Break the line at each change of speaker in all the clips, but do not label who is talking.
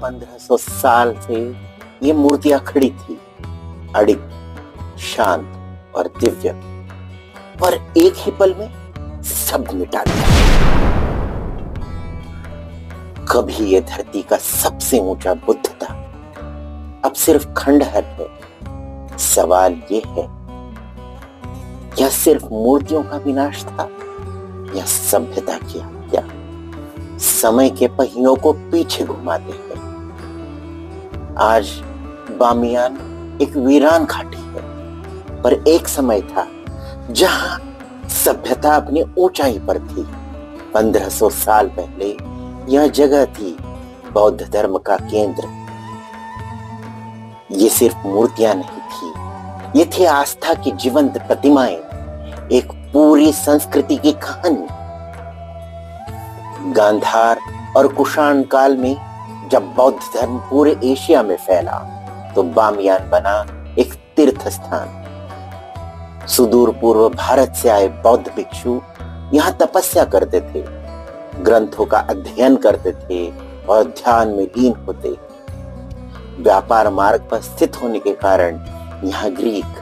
1500 साल से ये मूर्तियां खड़ी थी, अड़िग, शांत और दिव्य, पर एक ही पल में सब मिटा दिया। कभी ये धरती का सबसे ऊंचा बुद्ध था, अब सिर्फ खंडहर है। सवाल ये है, यह सिर्फ मूर्तियों का विनाश था या सभ्यता की हत्या? समय के पहियों को पीछे घुमाते हैं। आज बामियान एक वीरान घाटी है, पर एक समय था जहां सभ्यता अपनी ऊंचाई पर थी। 1500 साल पहले यह जगह थी बौद्ध धर्म का केंद्र। ये सिर्फ मूर्तियां नहीं थी, ये थी आस्था की जीवंत प्रतिमाएं, एक पूरी संस्कृति की कहानी। गांधार और कुषाण काल में जब बौद्ध धर्म पूरे एशिया में फैला, तो बामियान बना एक तीर्थ स्थान। सुदूर पूर्व भारत से आए बौद्ध भिक्षु यहाँ तपस्या करते थे, ग्रंथों का अध्ययन करते थे और ध्यान में लीन होते। व्यापार मार्ग पर स्थित होने के कारण यहाँ ग्रीक,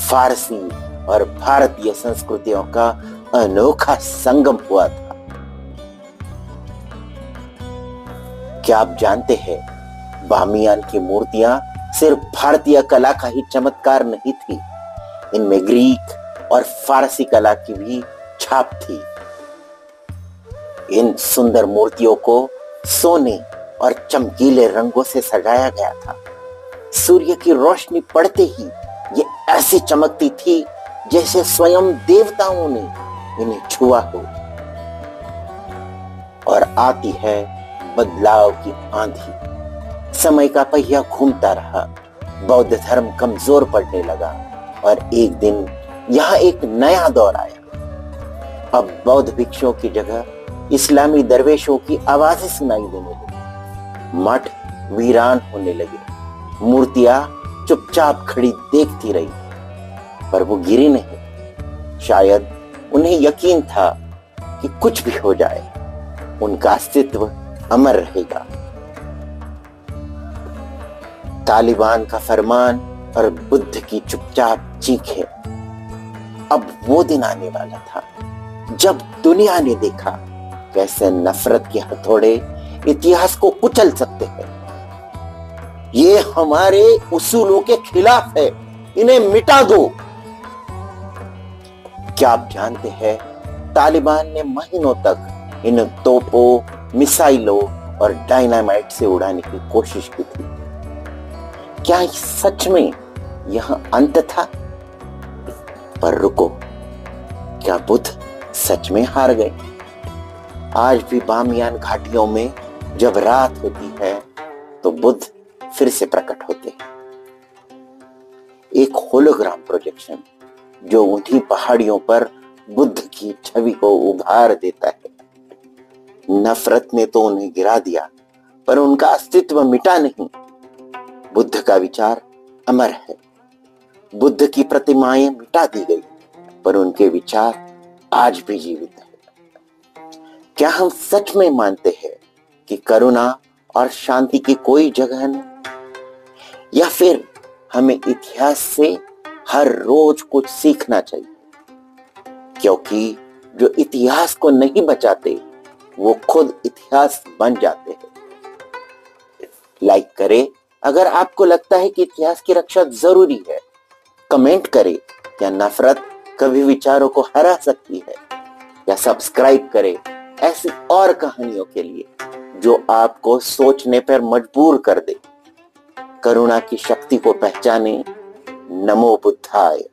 फारसी और भारतीय संस्कृतियों का अनोखा संगम हुआ था। क्या आप जानते हैं, बामियान की मूर्तियां सिर्फ भारतीय कला का ही चमत्कार नहीं थी, इनमें ग्रीक और फारसी कला की भी छाप थी। इन सुंदर मूर्तियों को सोने और चमकीले रंगों से सजाया गया था। सूर्य की रोशनी पड़ते ही ये ऐसी चमकती थी जैसे स्वयं देवताओं ने इन्हें छुआ हो। और आती है बदलाव की आंधी। समय का पहिया घूमता रहा, बौद्ध धर्म कमजोर पड़ने लगा और एक दिन यहाँ एक नया दौर आया। अब बौद्ध भिक्षुओं की जगह इस्लामी दरवेशों की आवाजें सुनाई देने लगी। मठ वीरान होने लगे, मूर्तियां चुपचाप खड़ी देखती रही, पर वो गिरी नहीं। शायद उन्हें यकीन था कि कुछ भी हो जाए, उनका अस्तित्व अमर रहेगा। तालिबान का फरमान और बुद्ध की चुपचाप चीखें। अब वो दिन आने वाला था जब दुनिया ने देखा कैसे नफरत के हथौड़े इतिहास को कुचल सकते हैं। ये हमारे उसूलों के खिलाफ है, इन्हें मिटा दो। क्या आप जानते हैं, तालिबान ने महीनों तक इन तोपों, मिसाइलों और डायनामाइट से उड़ाने की कोशिश की थी। क्या सच में यह अंत था? पर रुको, क्या बुद्ध सच में हार गए? आज भी बामियान घाटियों में जब रात होती है तो बुद्ध फिर से प्रकट होते हैं। एक होलोग्राम प्रोजेक्शन जो उन्हीं पहाड़ियों पर बुद्ध की छवि को उभार देता है। नफरत ने तो उन्हें गिरा दिया, पर उनका अस्तित्व मिटा नहीं। बुद्ध का विचार अमर है। बुद्ध की प्रतिमाएं मिटा दी गई, पर उनके विचार आज भी जीवित है। क्या हम सच में मानते हैं कि करुणा और शांति की कोई जगह नहीं? या फिर हमें इतिहास से हर रोज कुछ सीखना चाहिए? क्योंकि जो इतिहास को नहीं बचाते वो खुद इतिहास बन जाते हैं। लाइक करें अगर आपको लगता है कि इतिहास की रक्षा जरूरी है। कमेंट करें, क्या नफरत कभी विचारों को हरा सकती है? या सब्सक्राइब करें ऐसी और कहानियों के लिए जो आपको सोचने पर मजबूर कर दे। करुणा की शक्ति को पहचाने। नमो बुद्धाय।